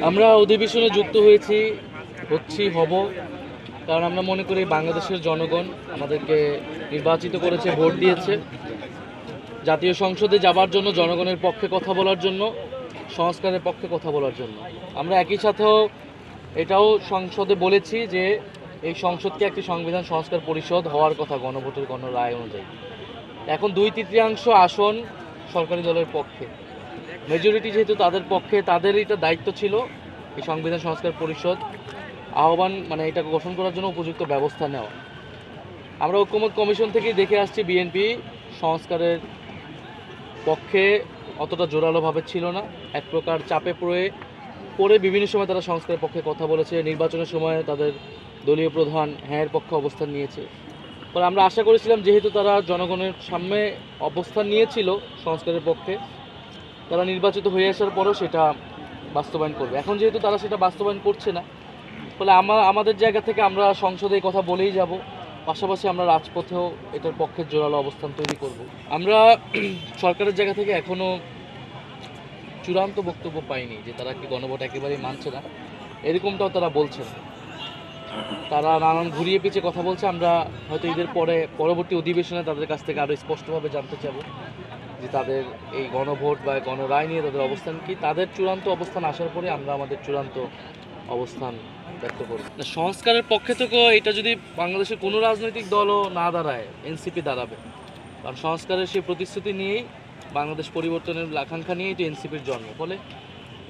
আমরা অধিবেশনে যুক্ত হব, কারণ আমরা মনে করি বাংলাদেশের জনগণ আমাদেরকে নির্বাচিত করেছে, ভোট দিয়েছে জাতীয় সংসদে যাবার জন্য, জনগণের পক্ষে কথা বলার জন্য, সংস্কারের পক্ষে কথা বলার জন্য। আমরা একই সাথেও এটাও সংসদে বলেছি যে এই সংসদকে একটি সংবিধান সংস্কার পরিষদ হওয়ার কথা গণভোটের রায় অনুযায়ী। এখন 2/3 আসন সরকারি দলের পক্ষে, মেজরিটি যেহেতু তাদের পক্ষে, তাদের এটা দায়িত্ব ছিল এই সংবিধান সংস্কার পরিষদ আহ্বান এটা গঠন করার জন্য উপযুক্ত ব্যবস্থা নেওয়া। আমরা ঐক্যমত কমিশন থেকে দেখে আসছি বিএনপি সংস্কারের পক্ষে অতটা জোরালোভাবে ছিল না, এক প্রকার চাপে পড়ে বিভিন্ন সময় তারা সংস্কারের পক্ষে কথা বলেছে। নির্বাচনের সময় তাদের দলীয় প্রধান হ্যাঁর পক্ষে অবস্থান নিয়েছে। পরে আমরা আশা করেছিলাম যেহেতু তারা জনগণের সামনে অবস্থান নিয়েছিল সংস্কারের পক্ষে, তারা নির্বাচিত হয়ে আসার পরও সেটা বাস্তবায়ন করবে। এখন যেহেতু তারা সেটা বাস্তবায়ন করছে না, ফলে আমাদের জায়গা থেকে আমরা সংসদে কথা বলেই যাব, পাশাপাশি আমরা রাজপথেও এটার পক্ষে জোরালো অবস্থান তৈরি করব। আমরা সরকারের জায়গা থেকে এখনও চূড়ান্ত বক্তব্য পাইনি যে তারা কি গণভোট একেবারেই মানছে না, এরকমটাও তারা বলছে না। তারা নানান ঘুরিয়ে পিছিয়ে কথা বলছে। আমরা হয়তো ঈদের পরবর্তী অধিবেশনে তাদের কাছ থেকে আরও স্পষ্টভাবে জানতে চাব যে তাদের এই গণভোট বা গণরায় নিয়ে তাদের অবস্থান কি। তাদের চূড়ান্ত অবস্থান আসার পরে আমরা আমাদের চূড়ান্ত অবস্থান ব্যক্ত করি। সংস্কারের পক্ষে থেকেও এটা যদি বাংলাদেশের কোনো রাজনৈতিক দলও না দাঁড়ায়, এনসিপি দাঁড়াবে, কারণ সংস্কারের সেই প্রতিশ্রুতি নিয়েই, বাংলাদেশ পরিবর্তনের আকাঙ্ক্ষা নিয়েই তো এনসিপির জন্ম। ফলে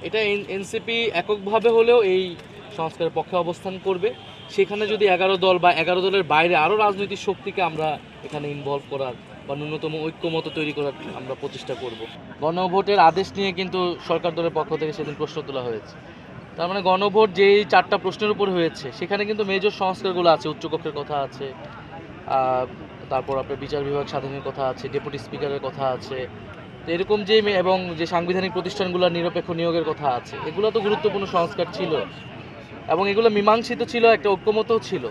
এটা এনসিপি এককভাবে হলেও এই সংস্কারের পক্ষে অবস্থান করবে। সেখানে যদি 11 দল বা 11 দলের বাইরে আরও রাজনৈতিক শক্তিকে আমরা এখানে ইনভলভ করার বা ন্যূনতম ঐক্যমত তৈরি করার আমরা প্রচেষ্টা করব। গণভোটের আদেশ নিয়ে কিন্তু সরকার দলের পক্ষ থেকে সেদিন প্রশ্ন তোলা হয়েছে। তার মানে গণভোট যেই 4টা প্রশ্নের উপর হয়েছে সেখানে কিন্তু মেজর সংস্কারগুলো আছে, উচ্চকক্ষের কথা আছে, তারপর আপনার বিচার বিভাগ স্বাধীনের কথা আছে, ডেপুটি স্পিকারের কথা আছে, তো এরকম এবং যে সাংবিধানিক প্রতিষ্ঠানগুলোর নিরপেক্ষ নিয়োগের কথা আছে, এগুলো তো গুরুত্বপূর্ণ সংস্কার ছিল এবং এগুলো মীমাংসিত ছিল, একটা ঐক্যমতও ছিল।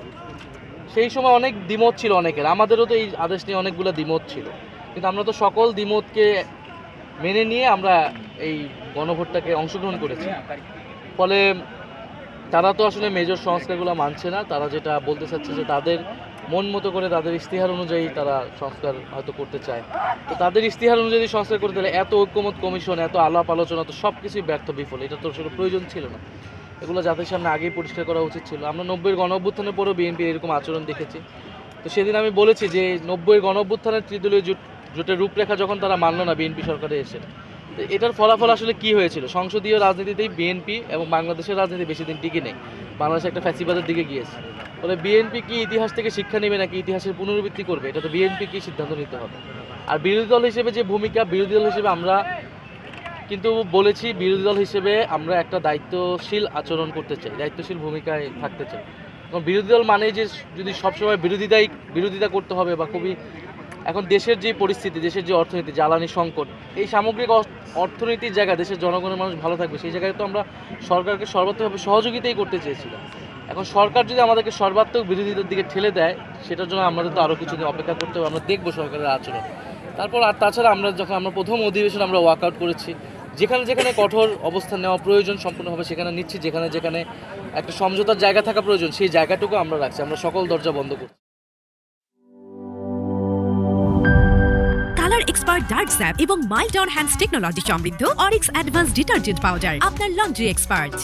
সেই সময় অনেক দ্বিমত ছিল অনেকের, আমাদেরও তো এই আদেশ নিয়ে অনেকগুলো দ্বিমত ছিল, কিন্তু আমরা তো সকল দ্বিমতকে মেনে নিয়ে আমরা এই গণভোটটাকে অংশগ্রহণ করেছি। ফলে তারা তো আসলে মেজর সংস্কারগুলো মানছে না। তারা যেটা বলতে চাচ্ছে যে তাদের মন মতো করে, তাদের ইশতেহার অনুযায়ী তারা সংস্কার হয়তো করতে চায়। তো তাদের ইশতেহার অনুযায়ী সংস্কার করতে হলে এত ঐক্যমত কমিশন, এত আলাপ আলোচনা, তো সব কিছুই ব্যর্থ, বিফল। এটা তো আসলে প্রয়োজন ছিল না, এগুলো জাতির সামনে আগেই পরিষ্কার করা উচিত ছিল। আমরা 90-এর গণ-অভ্যুত্থানের পরেও বিএনপির এরকম আচরণ দেখেছি। তো সেদিন আমি বলেছি যে 90-এর গণ-অভ্যুত্থানের ত্রিদলীয় জোটের রূপরেখা যখন তারা মানল না বিএনপি সরকারে এসে, তো এটার ফলাফল আসলে কি হয়েছিল? সংসদীয় রাজনীতিতেই বিএনপি এবং বাংলাদেশের রাজনীতি বেশি দিন টিকে নেই, বাংলাদেশ একটা ফ্যাসিবাদের দিকে গিয়েছে। ফলে বিএনপি কি ইতিহাস থেকে শিক্ষা নেবে নাকি ইতিহাসের পুনরাবৃত্তি করবে, এটা তো বিএনপি কি সিদ্ধান্ত নিতে হবে। আর বিরোধী দল হিসেবে যে ভূমিকা, বিরোধী দল হিসেবে আমরা কিন্তু বলেছি, বিরোধী দল হিসেবে আমরা একটা দায়িত্বশীল আচরণ করতে চাই, দায়িত্বশীল ভূমিকায় থাকতে চাই। এবং বিরোধী দল মানে যে যদি সবসময় বিরোধিতা করতে হবে, বা খুবই এখন দেশের যে পরিস্থিতি, দেশের যে অর্থনীতি, জ্বালানি সংকট, এই সামগ্রিক অর্থনীতির জায়গায় দেশের জনগণের মানুষ ভালো থাকবে, সেই জায়গায় তো আমরা সরকারকে সর্বাত্মকভাবে সহযোগিতাই করতে চেয়েছিলাম। এখন সরকার যদি আমাদেরকে সর্বাত্মক বিরোধিতার দিকে ঠেলে দেয়, সেটার জন্য আমাদের তো আরও কিছুদিন অপেক্ষা করতে হবে। আমরা দেখবো সরকারের আচরণ। তারপর আর তাছাড়া আমরা প্রথম অধিবেশন আমরা ওয়ার্কআউট করেছি, যেখানে যেখানে কঠোর অবস্থান নেওয়া প্রয়োজন সম্পূর্ণভাবে সেখানে নিচ্ছি, যেখানে যেখানে একটা সমঝোতার জায়গা থাকা প্রয়োজন সেই জায়গাটুকু আমরা রাখছি। আমরা সকল দরজা বন্ধ করছি। কালার এক্সপার্ট ডার্ক স্যাপ এবং মাইল্ড অন হ্যান্ডস টেকনোলজি সমৃদ্ধ অরিক্স অ্যাডভান্স ডিটারজেন্ট পাউডার, আপনার লন্ড্রি এক্সপার্ট।